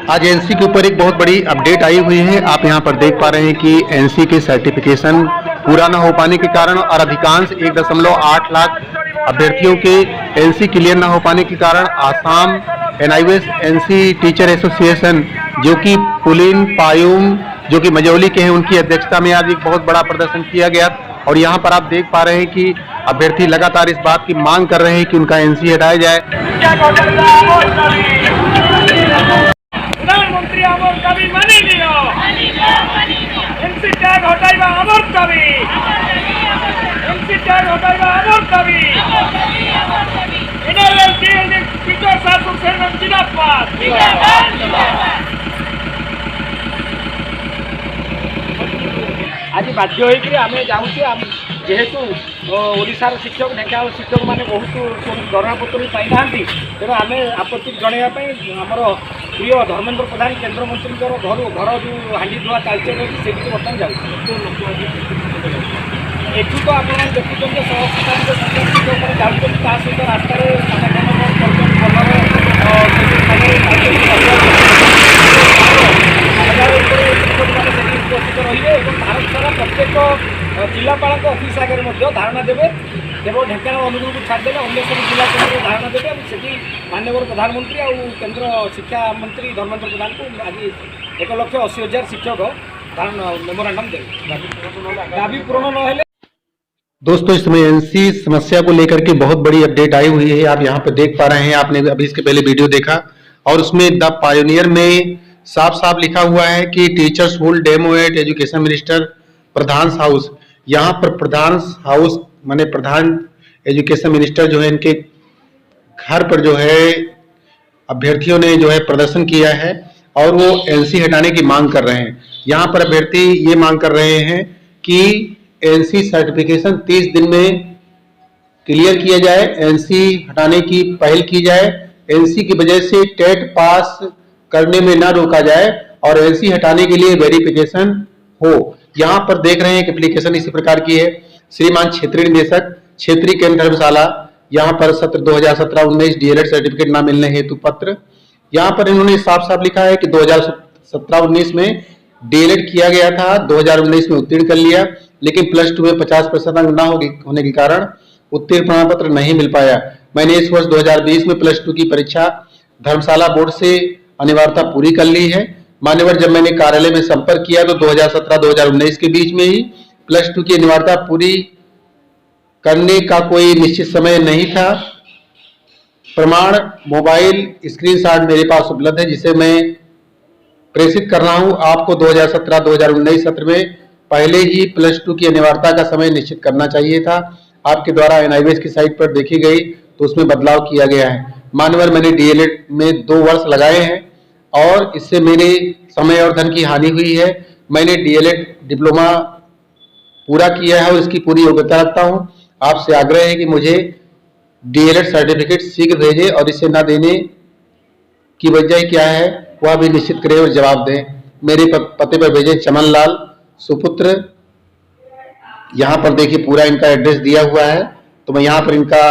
आज एनसी के ऊपर एक बहुत बड़ी अपडेट आई हुई है। आप यहां पर देख पा रहे हैं कि एनसी के सर्टिफिकेशन पूरा ना हो पाने के कारण और अधिकांश 1.8 लाख अभ्यर्थियों के एनसी क्लियर ना हो पाने के कारण Assam NIS NC teacher association जो कि पुलिन पायुम जो कि मजौली के हैं, उनकी अध्यक्षता में आज एक बहुत बड़ा प्रदर्शन किया गया। और यहाँ पर आप देख पा रहे हैं कि अभ्यर्थी लगातार इस बात की मांग कर रहे हैं कि उनका एनसी हटाया जाए। प्रधानमंत्री आमर कभी मानी लियो एनसी टैग हटाइबा आमर कभी एनसी टैग हटाइबा आमर कभी एनएलएल डीएल टीचर एसोसिएशन जिंदाबाद। आज बाध्य होकर आम जाऊँ जेहेतु ओडिशार शिक्षक ढेंकानाल शिक्षक मैंने बहुत दरमापत्र पाई ना तेणु आम आपत्ति जनवाई आमर प्रिय धर्मेन्द्र प्रधान केन्द्र मंत्री घर जो हांडी धुआ तालचेर से बर्तमान जाऊँ एठू तो आप देखुं शिक्षक मैंने जाऊँ सहित रास्तार उपस्थित रही भारत सारा प्रत्येक जिलापाल अफिस् आगे धारणा देवे केवल ढेंकानाल अनुगुल को छाड़दे अन्य सब जिला केन्द्र धारणा देवे से माननीय प्रधानमंत्री और केन्द्र शिक्षा मंत्री धर्मेन्द्र प्रधान को आज 1,80,000 शिक्षक मेमोरांडम देवे दाबी पूर्ण न। दोस्तों, इस समय एनसी समस्या को लेकर के बहुत बड़ी अपडेट आई हुई है। आप यहाँ पे देख पा रहे हैं, आपने अभी इसके पहले वीडियो देखा और उसमें द पायोनियर में साफ साफ लिखा हुआ है कि teachers hold demo at education minister Pradhan house. यहाँ पर प्रधान हाउस माने प्रधान एजुकेशन मिनिस्टर जो है, इनके घर पर जो है अभ्यर्थियों ने जो है प्रदर्शन किया है और वो एनसी हटाने की मांग कर रहे हैं। यहाँ पर अभ्यर्थी ये मांग कर रहे हैं कि एनसी सर्टिफिकेशन 30 दिन में क्लियर किया जाए, एनसी हटाने की पहल की जाए, एनसी की वजह से टेट पास करने में ना रोका जाए और एनसी हटाने के लिए वेरिफिकेशन हो। यहाँ पर देख रहे हैं कि एप्लीकेशन इसी प्रकार की है। श्रीमान क्षेत्रीय निदेशक क्षेत्रीय केंद्र धर्मशाला, यहाँ पर सत्र 2017-19 डीएलएड सर्टिफिकेट ना मिलने हेतु पत्र। यहाँ पर इन्होंने साफ साफ लिखा है कि 2017-19 में डीएलएड किया गया था, 2019 में उत्तीर्ण कर लिया, लेकिन +2 में 50% अंक न होने के कारण उत्तीर्ण प्रमाण पत्र नहीं मिल पाया। मैंने इस वर्ष 2020 में +2 की परीक्षा धर्मशाला बोर्ड से अनिवार्यता पूरी कर ली है। मान्यवर जब मैंने कार्यालय में संपर्क किया तो 2017-2019 के बीच में ही +2 की अनिवार्यता पूरी करने का कोई निश्चित समय नहीं था। प्रमाण मोबाइल स्क्रीनशॉट मेरे पास उपलब्ध है जिसे मैं प्रेषित कर रहा हूं आपको। 2017-2019 सत्र में पहले ही +2 की अनिवार्यता का समय निश्चित करना चाहिए था। आपके द्वारा एनआईएस की साइट पर देखी गई तो उसमें बदलाव किया गया है। मानवर मैंने डीएलएड में 2 वर्ष लगाए हैं और इससे मेरे समय और धन की हानि हुई है। मैंने डीएलएड डिप्लोमा पूरा किया है और इसकी पूरी योग्यता रखता हूं। आपसे आग्रह है कि मुझे डीएलएड सर्टिफिकेट शीघ्र भेजें और इसे न देने की वजह क्या है वह भी निश्चित करें और जवाब दें। मेरे पते पर भेजें। चमन लाल सुपुत्र। यहाँ पर देखिए पूरा इनका एड्रेस दिया हुआ है, तो मैं यहाँ पर इनका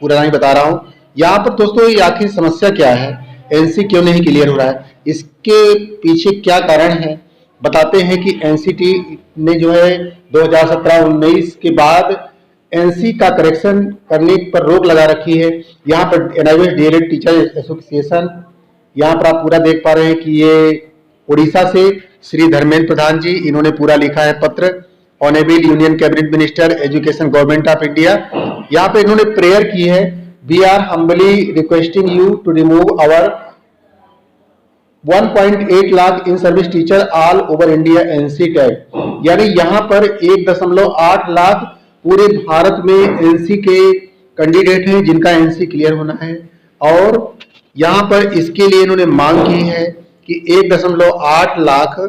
पूरा नहीं बता रहा हूँ। यहाँ पर दोस्तों ये आखिर समस्या क्या है, एनसी क्यों नहीं क्लियर हो रहा है, इसके पीछे क्या कारण है बताते हैं कि एनसीटी ने जो है 2017-19 के बाद एनसी का करेक्शन करने पर रोक लगा रखी है। यहाँ पर एनआईएस डीएलएड टीचर एसोसिएशन, यहाँ पर आप पूरा देख पा रहे हैं कि ये उड़ीसा से श्री धर्मेन्द्र प्रधान जी, इन्होंने पूरा लिखा है पत्र। Honourable union cabinet minister education government of India, यहाँ पे इन्होंने प्रेयर की है। We are humbly requesting you to remove our 1.8 lakh in service teacher all over India NC tag. यानी यहाँ पर 1.8 लाख पूरे भारत में एनसी के कैंडिडेट हैं जिनका एनसी क्लियर होना है और यहाँ पर इसके लिए इन्होंने मांग की है कि 1.8 lakh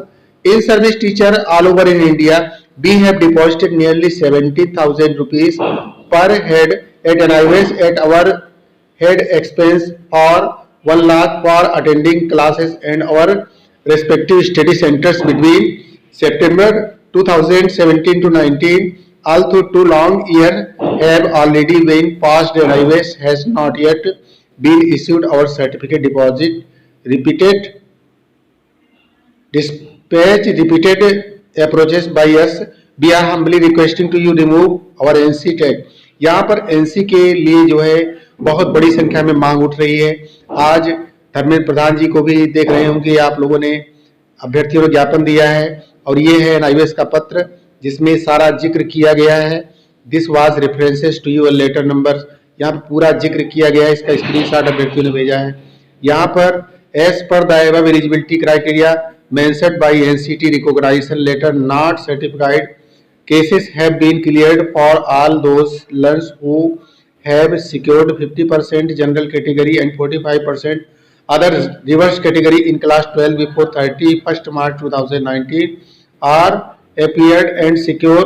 in service teacher all over in India we have deposited nearly 70,000 rupees per head at NIVS at our head expense for 1 lakh for attending classes and our respective study centers between September 2017 to 19. Although 2 long years have already been passed, NIVS has not yet been issued our certificate deposit. Repeated Despite repeated approaches by us, we are humbly requesting to you remove our NC tag। यहाँ पर NC के लिए जो है बहुत बड़ी संख्या में मांग उठ रही है। आज धर्मेंद्र प्रधान जी को भी देख रहे होंगे आप लोगों ने, अभ्यर्थियों को ज्ञापन दिया है और ये है NIOS का पत्र जिसमें सारा जिक्र किया गया है। This was references to your letter number, यहाँ पर पूरा जिक्र किया गया है, इसका स्क्रीनशॉट अभ्यर्थियों ने भेजा है। यहाँ पर as per the above eligibility criteria mentioned by NCT recognition letter not certified cases have been cleared for all those learners who have secured 50% general category and 45% other reverse category in class 12 before 31st March 2019 are appeared and secure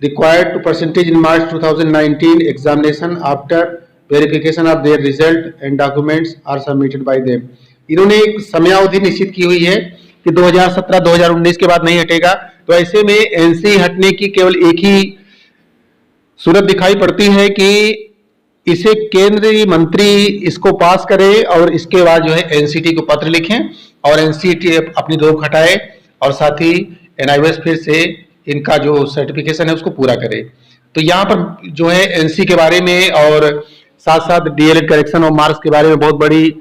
required to percentage in March 2019 examination after verification of their result and documents are submitted by them। इन्होंने एक समयावधि निश्चित की हुई है कि 2017-2019 के बाद नहीं हटेगा। तो ऐसे में एनसी हटने की केवल एक ही सूरत दिखाई पड़ती है कि इसे केंद्रीय मंत्री इसको पास करे और इसके बाद जो है एनसीटी को पत्र लिखें और एनसीटी अपनी रोक हटाए और साथ ही एनआईओएस फिर से इनका जो सर्टिफिकेशन है उसको पूरा करे। तो यहाँ पर जो है एनसी के बारे में और साथ साथ डीएलएड करेक्शन और मार्क्स के बारे में बहुत बड़ी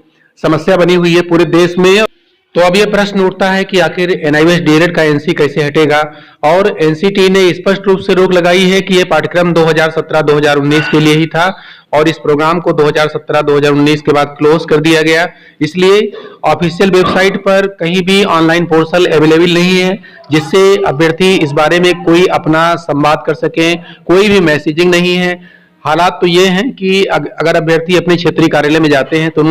समस्या बनी हुई है पूरे देश में। तो अब यह प्रश्न उठता है कि आखिर एनआईओएस डीएलएड का एनसी कैसे हटेगा, और एनसीटी ने स्पष्ट रूप से रोक लगाई है कि यह पाठ्यक्रम 2017-2019 के लिए ही था और इस प्रोग्राम को 2017-2019 के बाद क्लोज कर दिया गया। इसलिए ऑफिशियल वेबसाइट पर कहीं भी ऑनलाइन पोर्टल अवेलेबल नहीं है जिससे अभ्यर्थी इस बारे में कोई अपना संवाद कर सकें, कोई भी मैसेजिंग नहीं है। हालात तो ये हैं कि अगर अभ्यर्थी अपने क्षेत्रीय कार्यालय में जाते हैं तो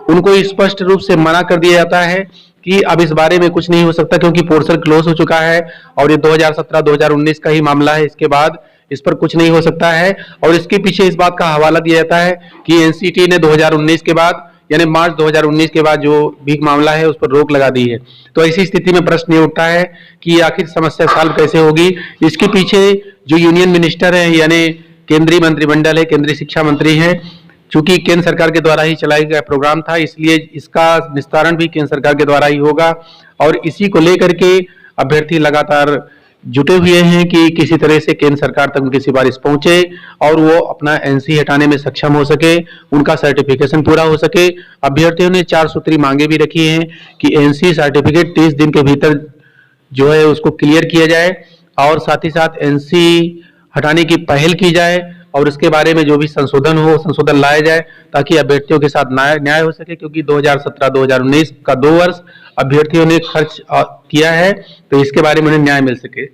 उनको स्पष्ट रूप से मना कर दिया जाता है कि अब इस बारे में कुछ नहीं हो सकता क्योंकि पोर्टल क्लोज हो चुका है और ये 2017-2019 का ही मामला है, इसके बाद इस पर कुछ नहीं हो सकता है। और इसके पीछे इस बात का हवाला दिया जाता है कि एनसीटी ने 2019 के बाद यानी मार्च 2019 के बाद जो भी मामला है उस पर रोक लगा दी है। तो ऐसी स्थिति में प्रश्न ये उठता है कि आखिर समस्या सॉल्व कैसे होगी। इसके पीछे जो यूनियन मिनिस्टर है यानी केंद्रीय मंत्रिमंडल है, केंद्रीय शिक्षा मंत्री है, चूंकि केंद्र सरकार के द्वारा ही चलाया गया प्रोग्राम था इसलिए इसका निस्तारण भी केंद्र सरकार के द्वारा ही होगा और इसी को लेकर के अभ्यर्थी लगातार जुटे हुए हैं कि किसी तरह से केंद्र सरकार तक उनकी सिफारिश पहुंचे और वो अपना एनसी हटाने में सक्षम हो सके, उनका सर्टिफिकेशन पूरा हो सके। अभ्यर्थियों ने 4 सूत्री मांगे भी रखी हैं कि एनसी सर्टिफिकेट 30 दिन के भीतर जो है उसको क्लियर किया जाए और साथ ही साथ एनसी हटाने की पहल की जाए और इसके बारे में जो भी संशोधन हो संशोधन लाया जाए ताकि अभ्यर्थियों के साथ न्याय हो सके, क्योंकि 2017-2019 का 2 वर्ष अभ्यर्थियों ने खर्च किया है तो इसके बारे में उन्हें न्याय मिल सके।